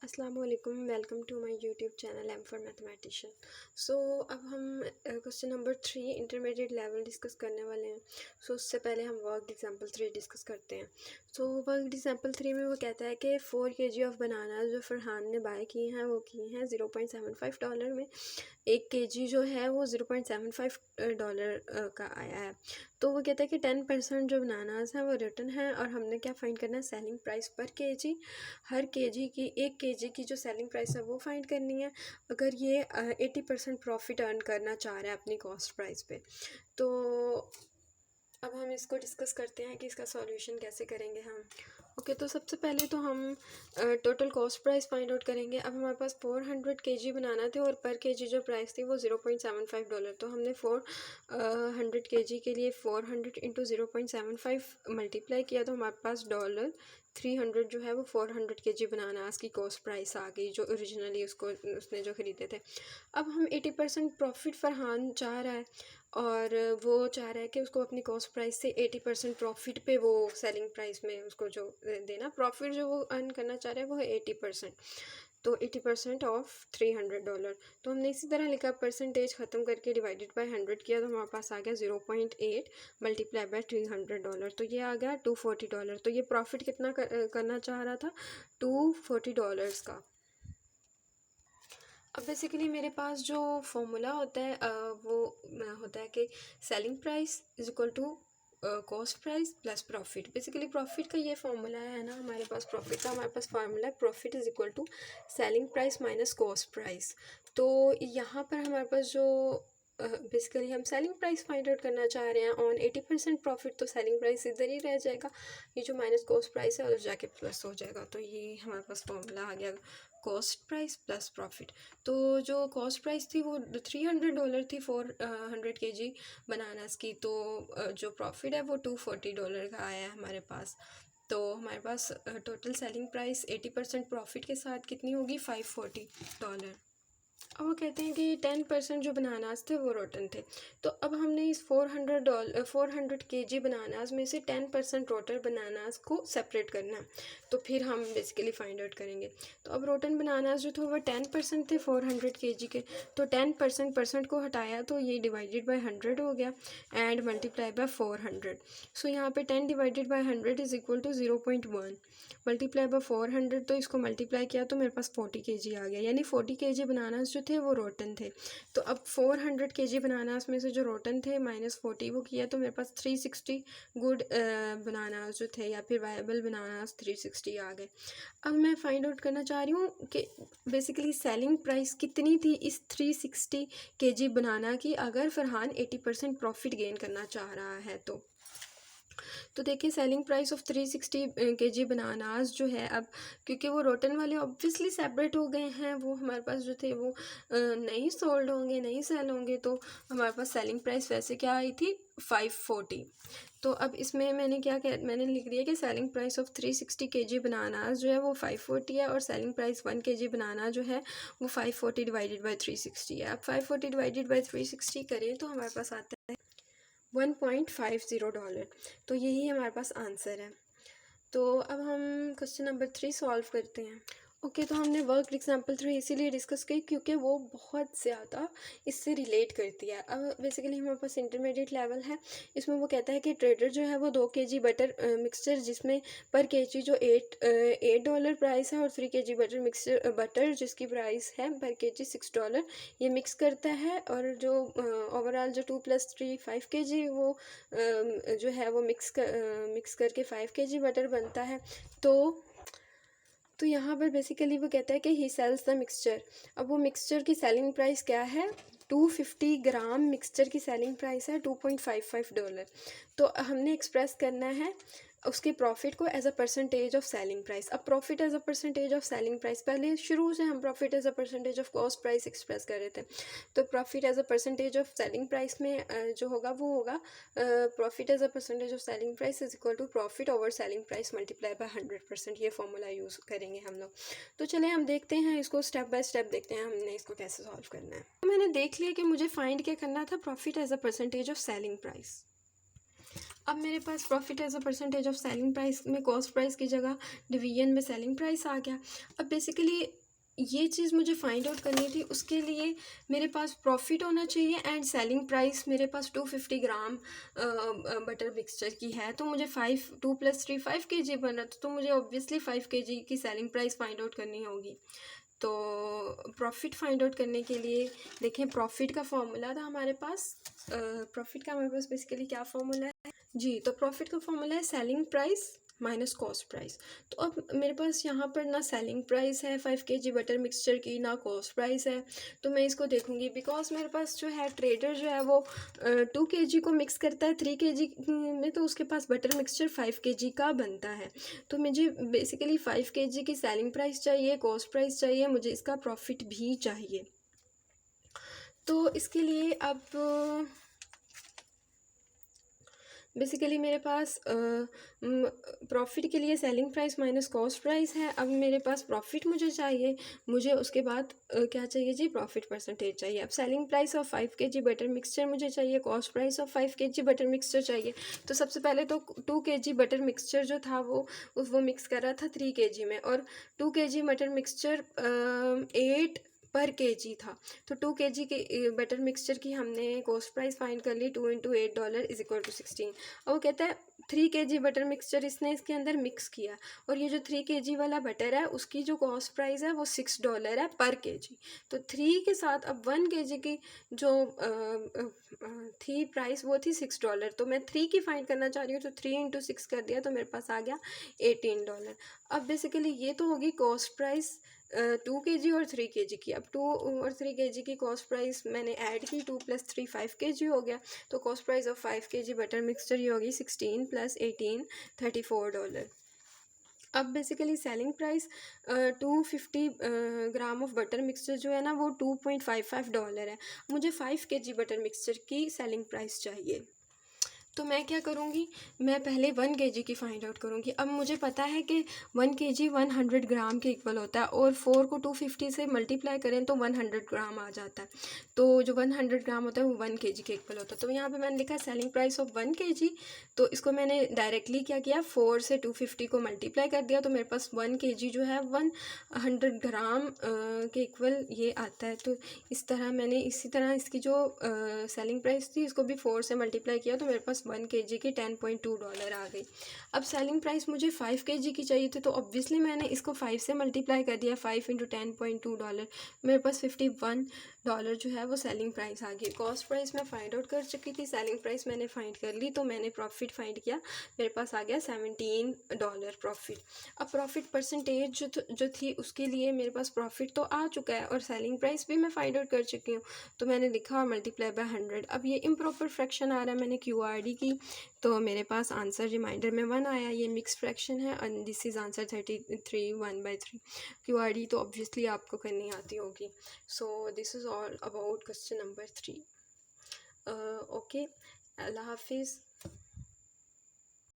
अस्सलाम वालेकुम, welcome to my YouTube channel M for mathematician. अब हम question number 3 intermediate level discuss करने वाले हैं। उससे पहले हम वर्क एग्जांपल 3 डिस्कस करते हैं। वर्क एग्जांपल 3 में वो कहता है कि 4 kg ऑफ बनाना जो फरहान ने बाय किए हैं वो किए हैं $0.75 में। 1 kg जो है वो $0.75 का आया है। तो वो कहता है कि 10% जो बनानास हैं वो रिटर्न है और हमने क्या फाइंड करना है, सेलिंग प्राइस पर केजी। हर केजी की 1 केजी की जो सेलिंग प्राइस है वो फाइंड करनी है अगर ये 80% प्रॉफिट अर्न करना चाह रहा है अपनी कॉस्ट प्राइस पे। तो अब हम इसको डिस्कस करते हैं कि इसका सॉल्यूशन कैसे करेंगे हम। तो सबसे पहले तो हम total cost price find out करेंगे। अब हमारे पास 400 kg बनाना थे और पर केजी जो प्राइस थी वो $0.75। तो हमने 400 kg के लिए 400 इंटू 0.75 मल्टीप्लाई किया तो हमारे पास $300 जो है वो 400 kg बनानास की कॉस्ट प्राइस आ गई जो ओरिजिनली उसने जो ख़रीदे थे। अब हम 80% प्रॉफिट फरहान चाह रहा है और वो चाह रहा है कि उसको अपनी कॉस्ट प्राइस से 80% प्रॉफिट पे वो सेलिंग प्राइस में उसको जो देना प्रॉफिट जो वो अर्न करना चाह रहा है वो है 80%। तो 80% ऑफ $300। तो हमने इसी तरह लिखा, परसेंटेज ख़त्म करके डिवाइडेड बाय 100 किया तो हमारे पास आ गया 0.8 मल्टीप्लाई बाय $300। तो ये आ गया $240। तो ये प्रॉफिट कितना करना चाह रहा था, $240 का। अब बेसिकली मेरे पास जो फॉर्मूला होता है वो होता है कि selling price is equal to cost price plus profit. Basically profit का ये फॉर्मूला है ना, हमारे पास प्रॉफिट का हमारे पास फार्मूला है profit is equal to selling price minus cost price. तो यहाँ पर हमारे पास जो बेसिकली हम सेलिंग प्राइस फाइंड आउट करना चाह रहे हैं ऑन 80% प्रॉफिट, तो सेलिंग प्राइस इधर ही रह जाएगा, ये जो माइनस कॉस्ट प्राइस है उधर जाके प्लस हो जाएगा। तो ये हमारे पास फॉर्मूला आ गया कॉस्ट प्राइस प्लस प्रॉफिट। तो जो कॉस्ट प्राइस थी वो $300 थी 400 kg बनानास की। तो जो प्रॉफिट है वो $240 का आया है हमारे पास। तो हमारे पास टोटल सेलिंग प्राइस 80% प्रॉफिट के साथ कितनी होगी, $540। अब वो कहते हैं कि 10% जो बनानास थे वो रोटन थे। तो अब हमने इस $400 kg बनानास में से 10% रोटन बनानास को सेपरेट करना है। तो फिर हम बेसिकली फाइंड आउट करेंगे। तो अब रोटन बनानास जो थे वो 10% थे 400 kg के। तो 10% को हटाया तो ये डिवाइडेड बाय 100 हो गया एंड मल्टीप्लाई बाय 400। सो यहाँ पे 10 divided by 100 is equal to 0.1 multiply by 400। तो इसको मल्टीप्लाई किया तो मेरे पास 40 kg आ गया, यानी 40 kg बनानास जो थे वो रोटन थे। तो अब 400 kg बनानास में से जो रोटन थे -40 वो किया तो मेरे पास 360 गुड बनानास जो थे या फिर वायबल बनानास 360 आ गए। अब मैं फाइंड आउट करना चाह रही हूँ कि बेसिकली सेलिंग प्राइस कितनी थी इस 360 kg बनाना की अगर फरहान 80% प्रॉफिट गेन करना चाह रहा है। तो देखिए selling price of 360 kg bananas जो है, अब क्योंकि वो रोटन वाले ऑब्वियसली सेपरेट हो गए हैं, वो हमारे पास जो थे वो नहीं सोल्ड होंगे, नहीं सेल होंगे। तो हमारे पास सेलिंग प्राइस वैसे क्या आई थी, 540। तो अब इसमें मैंने लिख दिया कि selling price of 360 kg bananas जो है वो 540 है और सेलिंग प्राइस 1 kg बनाना जो है वो 540 डिवाइडेड बाई 360 है। अब 540 डिवाइडेड बाई 360 करें तो हमारे पास आता है $1.50। तो यही हमारे पास आंसर है। तो अब हम क्वेश्चन नंबर 3 सॉल्व करते हैं। तो हमने वर्क एग्जाम्पल 3 इसीलिए डिस्कस की क्योंकि वो बहुत ज़्यादा इससे रिलेट करती है। अब बेसिकली हमारे पास इंटरमीडिएट लेवल है, इसमें वो कहता है कि ट्रेडर जो है वो 2 kg बटर मिक्सचर जिसमें पर केजी जो $8 प्राइस है और 3 kg बटर जिसकी प्राइस है पर केजी $6, ये मिक्स करता है और जो ओवरऑल जो 2 + 3 5 kg वो जो है वो मिक्स करके 5 kg बटर बनता है। तो यहाँ पर बेसिकली वो कहता है कि ही सेल्स द मिक्सचर। अब वो मिक्सचर की सेलिंग प्राइस क्या है, 250 ग्राम मिक्सचर की सेलिंग प्राइस है $2.55। तो हमने एक्सप्रेस करना है उसके प्रॉफिट को as a percentage of selling price. अब profit as a percentage of selling price, पहले शुरू से हम profit as a percentage of cost price express कर रहे थे। तो profit as a percentage of selling price में जो होगा वो होगा profit as a percentage of selling price is equal to profit over selling price multiply by 100%। ये फॉर्मूला यूज़ करेंगे हम लोग। तो चलिए हम देखते हैं इसको स्टेप बाय स्टेप, देखते हैं हमने इसको कैसे सॉल्व करना है। तो मैंने देख लिया कि मुझे फाइंड क्या करना था, profit as a percentage of selling price. अब मेरे पास profit as a percentage of selling price में कॉस्ट प्राइस की जगह डिवीजन में सेलिंग प्राइस आ गया। अब बेसिकली ये चीज़ मुझे फाइंड आउट करनी थी, उसके लिए मेरे पास प्रॉफिट होना चाहिए एंड सेलिंग प्राइस मेरे पास 250 ग्राम बटर मिक्सचर की है, तो मुझे 2 + 3 5 kg बन रहा था, तो मुझे ऑब्वियसली 5 kg की सेलिंग प्राइस फाइंड आउट करनी होगी। तो प्रॉफिट फाइंड आउट करने के लिए देखें, प्रॉफिट का फॉर्मूला था हमारे पास, प्रॉफिट का हमारे पास बेसिकली क्या फॉर्मूला है जी, तो प्रॉफिट का फॉर्मूला है selling price minus cost price. तो अब मेरे पास यहाँ पर ना सेलिंग प्राइस है 5 kg बटर मिक्सचर की, ना कॉस्ट प्राइस है, तो मैं इसको देखूँगी। बिकॉज मेरे पास जो है ट्रेडर जो है वो 2 kg को मिक्स करता है 3 kg में, तो उसके पास बटर मिक्सचर 5 kg का बनता है। तो मुझे बेसिकली 5 kg की सेलिंग प्राइस चाहिए, कॉस्ट प्राइस चाहिए, मुझे इसका प्रॉफिट भी चाहिए। तो इसके लिए अब बेसिकली मेरे पास प्रॉफिट के लिए selling price minus cost price है। अब मेरे पास प्रॉफिट मुझे चाहिए, मुझे उसके बाद क्या चाहिए जी, प्रॉफिट परसेंटेज चाहिए। अब selling price of 5 kg butter mixture मुझे चाहिए, cost price of 5 kg butter mixture चाहिए। तो सबसे पहले तो 2 kg बटर मिक्सचर जो था वो मिक्स कर रहा था 3 kg में, और 2 kg बटर मिक्सचर 8 पर kg था। तो 2 kg के बटर मिक्सचर की हमने कॉस्ट प्राइस फाइंड कर ली, 2 × $8 = 16। और वो कहता है 3 kg बटर मिक्सचर इसने इसके अंदर मिक्स किया, और ये जो 3 kg वाला बटर है उसकी जो कॉस्ट प्राइस है वो $6 है पर kg। तो 3 के साथ अब 1 kg की जो थी प्राइस वो थी $6, तो मैं 3 की फाइंड करना चाह रही हूँ, तो 3 × 6 कर दिया, तो मेरे पास आ गया $18। अब बेसिकली ये तो होगी कॉस्ट प्राइस 2 kg और 3 kg की। अब 2 और 3 kg की कॉस्ट प्राइस मैंने ऐड की, 2 + 3 5 kg हो गया। तो cost price of 5 kg butter mixture ये होगी 16 + 18 $34। अब basically selling price 250 gram of butter mixture जो है ना वो $2.55 है। मुझे 5 kg बटर मिक्सचर की सेलिंग प्राइस चाहिए। तो मैं क्या करूँगी, मैं पहले 1 kg की फाइंड आउट करूँगी। अब मुझे पता है कि 1 kg 100 ग्राम के इक्वल होता है, और 4 को 250 से मल्टीप्लाई करें तो 100 ग्राम आ जाता है। तो जो 100 ग्राम होता है वो 1 kg के इक्वल होता है। तो यहाँ पे मैंने लिखा सेलिंग प्राइस ऑफ 1 kg, तो इसको मैंने डायरेक्टली क्या किया, 4 से 250 को मल्टीप्लाई कर दिया, तो मेरे पास 1 kg जो है 100 ग्राम के इक्वल ये आता है। तो इस तरह मैंने इसी तरह इसकी जो सेलिंग प्राइस थी इसको भी 4 से मल्टीप्लाई किया, तो मेरे पास 1 kg की $10.2 आ गई। अब सेलिंग प्राइस मुझे 5 kg की चाहिए थी, तो ऑब्वियसली मैंने इसको 5 से मल्टीप्लाई कर दिया, 5 × $10.2, मेरे पास $51 जो है वो सेलिंग प्राइस आ गई। कॉस्ट प्राइस मैं फाइंड आउट कर चुकी थी, सेलिंग प्राइस मैंने फाइंड कर ली, तो मैंने प्रॉफिट फाइंड किया, मेरे पास आ गया $17 प्रॉफिट। अब प्रॉफिट परसेंटेज जो थी उसके लिए मेरे पास प्रॉफिट तो आ चुका है, और सेलिंग प्राइस भी मैं फाइंड आउट कर चुकी हूँ, तो मैंने लिखा और मल्टीप्लाई बाय 100। अब ये इम्प्रॉपर फ्रैक्शन आ रहा है, मैंने QRD की, तो मेरे पास आंसर रिमाइंडर में 1 आया। ये मिक्स फ्रैक्शन है, and this is answer 33 1/3। QRD तो ऑब्वियसली आपको करनी आती होगी। So this is all about question number 3। Okay, अल्लाह हाफिज़।